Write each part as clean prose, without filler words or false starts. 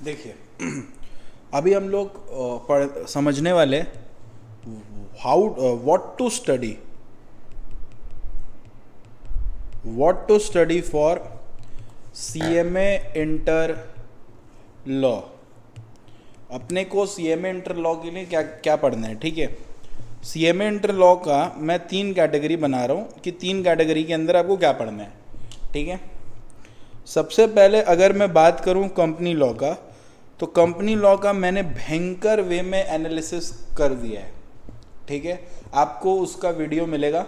देखिए, अभी हम लोग समझने वाले how what to study for CMA inter law. अपने को सीएमए इंटर लॉ के लिए क्या क्या पढ़ना है, ठीक है। सीएमए इंटर लॉ का मैं 3 कैटेगरी बना रहा हूँ कि 3 कैटेगरी के अंदर आपको क्या पढ़ना है, ठीक है। सबसे पहले अगर मैं बात करूँ कंपनी लॉ का, तो कंपनी लॉ का मैंने भयंकर वे में एनालिसिस कर दिया है, ठीक है। आपको उसका वीडियो मिलेगा,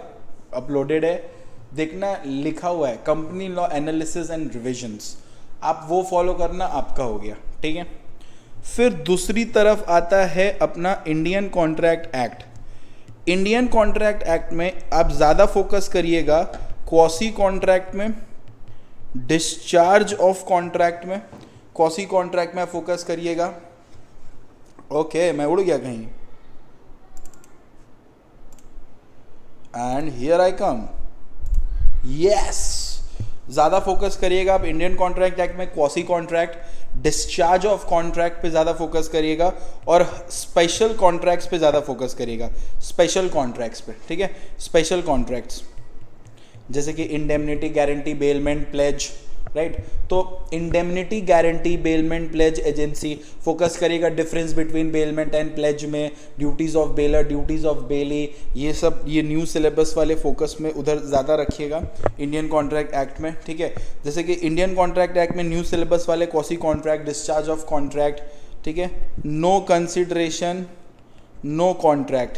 अपलोडेड है, देखना, लिखा हुआ है company law analysis and revisions. आप वो फॉलो करना, आपका हो गया, ठीक है। फिर दूसरी तरफ आता है अपना Indian contract act. Indian contract act में आप ज़्यादा फोकस करिएगा क्वासी कॉन्ट्रैक्ट में, डिस्चार्ज ऑफ कॉन्ट्रैक्ट में। क्वासी कॉन्ट्रैक्ट में फोकस करिएगा। ओके, मैं उड़ गया कहीं, and here I come. Yes, ज़्यादा फोकस करिएगा आप इंडियन कॉन्ट्रैक्ट एक्ट में, quasi contract, discharge of contract पे ज़्यादा फोकस करिएगा, और स्पेशल कॉन्ट्रैक्ट्स पे ज़्यादा फोकस करिएगा। स्पेशल कॉन्ट्रैक्ट्स पे, ठीक है, स्पेशल कॉन्ट्रैक्ट्स जैसे कि indemnity guarantee bailment pledge, right. तो indemnity guarantee bailment pledge agency focus करेगा difference between bailment and pledge में, duties of bailor, duties of bailee, ये सब ये न्यू सिलेबस वाले फोकस में उधर ज़्यादा रखिएगा इंडियन कॉन्ट्रैक्ट एक्ट में, ठीक है। जैसे कि इंडियन कॉन्ट्रैक्ट एक्ट में न्यू सिलेबस वाले quasi contract, discharge of contract, ठीक है, नो कंसिडरेशन, नो कॉन्ट्रैक्ट,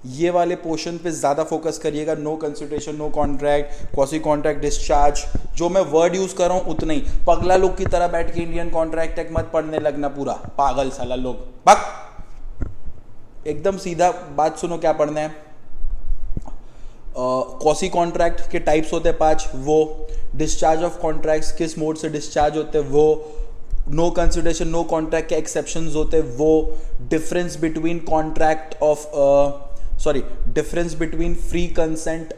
ये वाले पोर्शन पे ज़्यादा फोकस करिएगा। No consideration, no contract, quasi contract, discharge, जो मैं वर्ड यूज़ कर रहा हूँ उतना ही। पगला लोग की तरह बैठ के इंडियन कॉन्ट्रैक्ट एक्ट मत पढ़ने लगना पूरा, पागल साला लोग, भग। एकदम सीधा बात सुनो, क्या पढ़ना है। क्वासी कॉन्ट्रैक्ट के टाइप्स होते हैं 5, वो। डिस्चार्ज ऑफ कॉन्ट्रैक्ट्स किस मोड से डिस्चार्ज होते हैं, वो। नो कंसिडरेशन, नो कॉन्ट्रैक्ट के एक्सेप्शंस होते हैं, वो। Difference between contract of difference between free consent,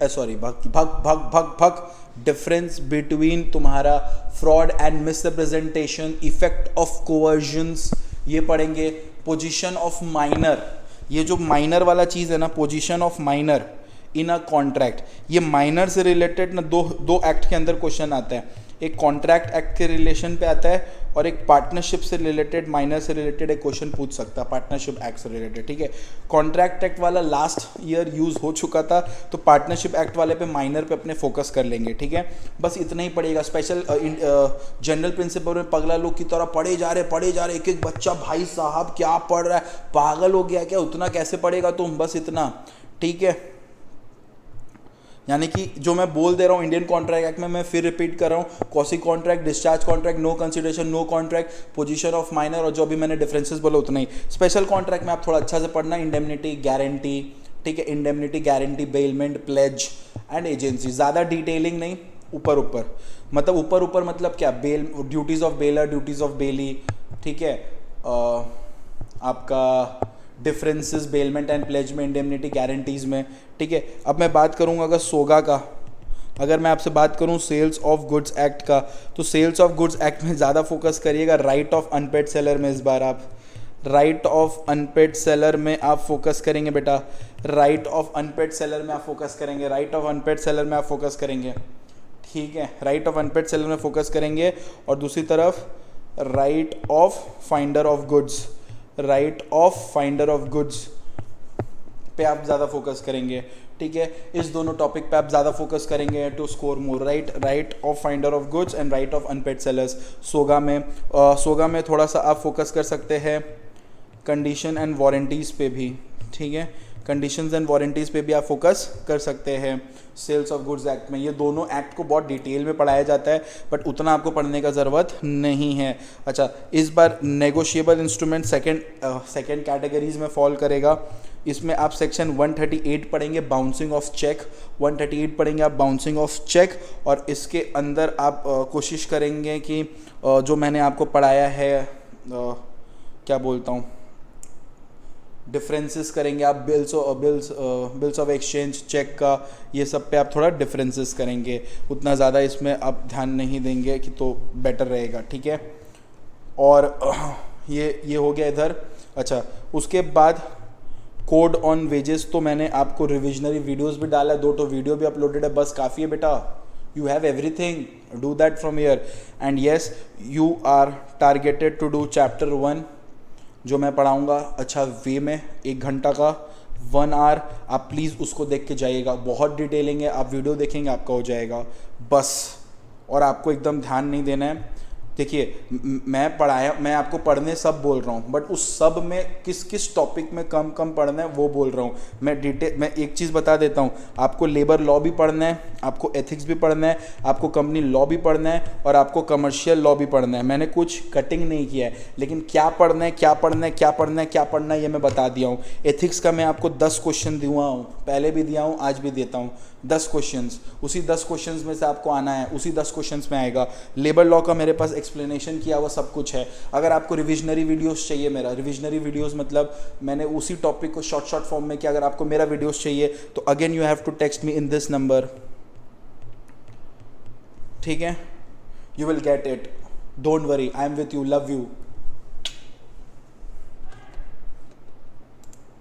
difference between तुम्हारा fraud and misrepresentation, effect of coercion, ये पढ़ेंगे। पोजीशन ऑफ माइनर, ये जो माइनर वाला चीज़ है ना, position of minor in a contract, ये माइनर से रिलेटेड ना दो एक्ट के अंदर क्वेश्चन आता है। एक कॉन्ट्रैक्ट एक्ट के रिलेशन पे आता है, और एक पार्टनरशिप से रिलेटेड, माइनर से रिलेटेड एक क्वेश्चन पूछ सकता है, पार्टनरशिप एक्ट से रिलेटेड, ठीक है। कॉन्ट्रैक्ट एक्ट वाला लास्ट ईयर यूज़ हो चुका था, तो पार्टनरशिप एक्ट वाले पे, माइनर पे अपने फोकस कर लेंगे, ठीक है। बस इतना ही पड़ेगा। स्पेशल जनरल प्रिंसिपल में पगला लोग की तरह पढ़े जा रहे, एक एक बच्चा, भाई साहब क्या पढ़ रहा है, पागल हो गया क्या, उतना कैसे पढ़ेगा तुम, बस इतना, ठीक है। यानी कि जो मैं बोल दे रहा हूँ इंडियन कॉन्ट्रैक्ट एक्ट में, मैं फिर रिपीट कर रहा हूँ। Quasi contract, discharge contract, no consideration, no contract, position of minor, और जो भी मैंने डिफरेंसेस बोला उतना ही। स्पेशल कॉन्ट्रैक्ट में आप थोड़ा अच्छा से पढ़ना, इंडेमनिटी गारंटी, ठीक है, indemnity guarantee, bailment, pledge and agency. ज़्यादा डिटेलिंग नहीं, ऊपर ऊपर, मतलब ऊपर ऊपर मतलब क्या, bail, duties of bailor, duties of bailee, ठीक है, आपका डिफरेंसेस बेलमेंट एंड प्लेज में, इंडेमनिटी गारंटीज में, ठीक है। अब मैं बात करूंगा अगर सोगा का, अगर मैं आपसे बात करूं सेल्स ऑफ गुड्स एक्ट का, तो सेल्स ऑफ गुड्स एक्ट में ज़्यादा फोकस करिएगा। राइट ऑफ अनपेड सेलर में इस बार आप राइट ऑफ अनपेड सेलर में आप फोकस करेंगे बेटा, राइट ऑफ अनपेड सेलर में आप फोकस करेंगे, राइट ऑफ अनपेड सेलर में आप फोकस करेंगे, ठीक है। राइट ऑफ अनपेड सेलर में फोकस करेंगे, और दूसरी तरफ right of finder of goods, right of finder of goods पे आप ज़्यादा फोकस करेंगे, ठीक है। इस दोनों टॉपिक पे आप ज़्यादा फोकस करेंगे to score more, right of finder of goods and right of unpaid sellers. SOGA में थोड़ा सा आप फोकस कर सकते हैं कंडीशन एंड वारंटीज़ पे भी, ठीक है, कंडीशंस एंड वारंटीज़ पे भी आप फोकस कर सकते हैं सेल्स ऑफ गुड्स एक्ट में। ये दोनों एक्ट को बहुत डिटेल में पढ़ाया जाता है, बट उतना आपको पढ़ने का ज़रूरत नहीं है। अच्छा, इस बार नेगोशिएबल इंस्ट्रूमेंट सेकेंड कैटेगरीज में फॉल करेगा। इसमें आप सेक्शन 138 पढ़ेंगे, बाउंसिंग ऑफ चेक, 138 पढ़ेंगे आप बाउंसिंग ऑफ चेक, और इसके अंदर आप कोशिश करेंगे कि जो मैंने आपको पढ़ाया है, क्या बोलता हूँ, डिफरेंसेस करेंगे आप, बिल्स ऑफ एक्सचेंज, चेक का, ये सब पे आप थोड़ा डिफरेंसेस करेंगे। उतना ज़्यादा इसमें आप ध्यान नहीं देंगे कि तो बेटर रहेगा, ठीक है। और ये हो गया इधर। अच्छा, उसके बाद कोड ऑन वेजेस तो मैंने आपको रिविजनरी वीडियोस भी डाला है, 2 वीडियो भी अपलोडेड है, बस काफ़ी है बेटा। You have everything, do that from here. And yes, you are targeted to do chapter 1 जो मैं पढ़ाऊँगा अच्छा वे में, 1 घंटा का 1 आवर। आप प्लीज़ उसको देख के जाइएगा, बहुत डिटेलिंग है, आप वीडियो देखेंगे आपका हो जाएगा बस। और आपको एकदम ध्यान नहीं देना है। देखिए मैं आपको पढ़ने सब बोल रहा हूँ, बट उस सब में किस किस टॉपिक में कम कम पढ़ना है वो बोल रहा हूँ मैं एक चीज़ बता देता हूँ, आपको लेबर लॉ भी पढ़ना है, आपको एथिक्स भी पढ़ना है, आपको कंपनी लॉ भी पढ़ना है, और आपको कमर्शियल लॉ भी पढ़ना है। मैंने कुछ कटिंग नहीं किया है, लेकिन क्या पढ़ना है क्या पढ़ना है क्या पढ़ना है क्या पढ़ना है ये मैं बता दिया हूँ। एथिक्स का मैं आपको 10 क्वेश्चन दिया हूँ, पहले भी दिया हूँ, आज भी देता हूँ 10 क्वेश्चंस। उसी 10 क्वेश्चंस में से आपको आना है, उसी 10 क्वेश्चंस में आएगा। लेबर लॉ का मेरे पास एक्सप्लेनेशन किया हुआ सब कुछ है। अगर आपको रिविजनरी वीडियोस चाहिए, मेरा रिविजनरी वीडियोस मतलब मैंने उसी टॉपिक को शॉर्ट फॉर्म में किया। अगर आपको मेरा वीडियोस चाहिए तो again you have to text me in this number, ठीक है? You will get it, don't worry, I am with you, love you.